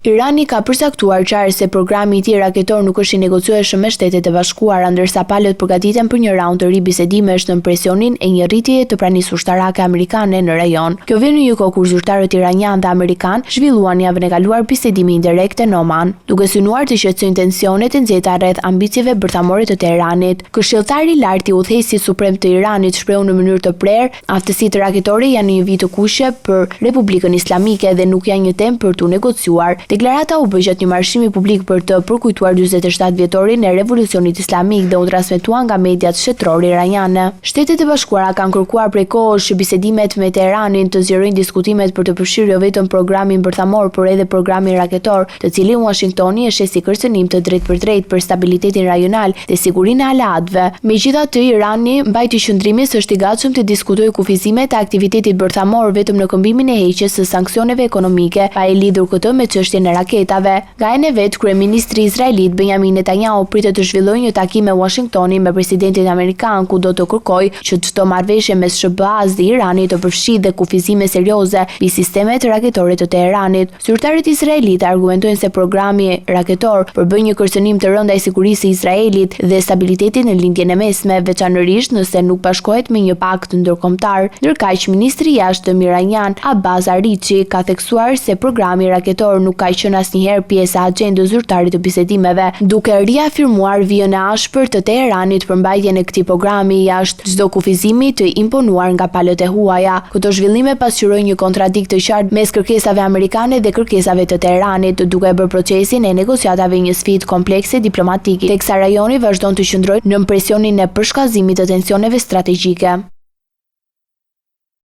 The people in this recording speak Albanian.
Irani ka përcaktuar qartë se programi i tij raketor nuk është i negociueshëm me Shtetet e Bashkuara, ndërsa palët përgatiten për një raund të ri bisedimesh në presionin e një rritjeje të pranisë ushtarake amerikane në rajon. Kjo vjen në një kohë kur zyrtarët iranian dhe amerikan zhvilluan javën e kaluar bisedime indirekte në Oman, duke synuar të qetësojnë tensionet e nxehta rreth ambicieve bërthamore të Teheranit. Këshilltari i lartë i udhëheqësit suprem të Iranit shprehu në mënyrë të prerë, aftësitë raketore janë në një vit të kuqe për Republikën Islamike dhe nuk janë një temë për tu negociuar. Deklarata u bë gjatë një marshimi publik për të përkujtuar 47 vjetorin e revolucionit islamik dhe u transmetua nga mediat shtetërore iraniane. Shtetet e Bashkuara kanë kërkuar prej kohësh që bisedimet me Teheranin të zgjerojnë diskutimet për të përfshirë jo vetëm programin bërthamor, por edhe programin raketor, të cilin Washingtoni e sheh si kërcënim të drejtë për stabilitetin rajonal dhe sigurinë e aleatëve. Megjithatë, Irani mbajti qëndrimin se është i gatshëm të diskutojë kufizimet e aktivitetit bërthamor vetëm në këmbimin e heqjes së sanksioneve ekonomike, pa e lidhur këtë me çështjen e raketave. Nga ana e vet, kryeministri izraelit Benjamin Netanyahu pritet të zhvillojë një takim me Washingtonin me presidentin amerikan, ku do të kërkojë që çdo marrëveshje mes SBA-s dhe Iranit të përfshijë dhe kufizime serioze mbi sistemet raketore të Teheranit. Zyrtarët izraelitë argumentojnë se programi raketor përbën një kërcënim të rënd ndaj sigurisë së Izraelit dhe stabilitetin në lindjen e mesme, veçanërisht nëse nuk bashkohet me një pakt ndërkombëtar. Ndërkaq, ministri i jashtëm iranian Abbas Araghchi ka theksuar se programi raketor nuk ka qenë asnjëherë pjesë e agjendës zyrtare të bisedimeve, duke riafirmuar vijën e ashpër të Teheranit për mbajtjen e këtij programi jashtë çdo kufizimi të imponuar nga palët e huaja. Këto zhvillime pasqyrojnë një kontradikt të qartë mes kërkesave amerikane dhe kërkesave të Teheranit, duke bërë procesin e negociatave një sfidë komplekse diplomatike, teksa rajoni vazhdon të qëndrojë nën presionin e përshkallëzimit të tensioneve strategjike.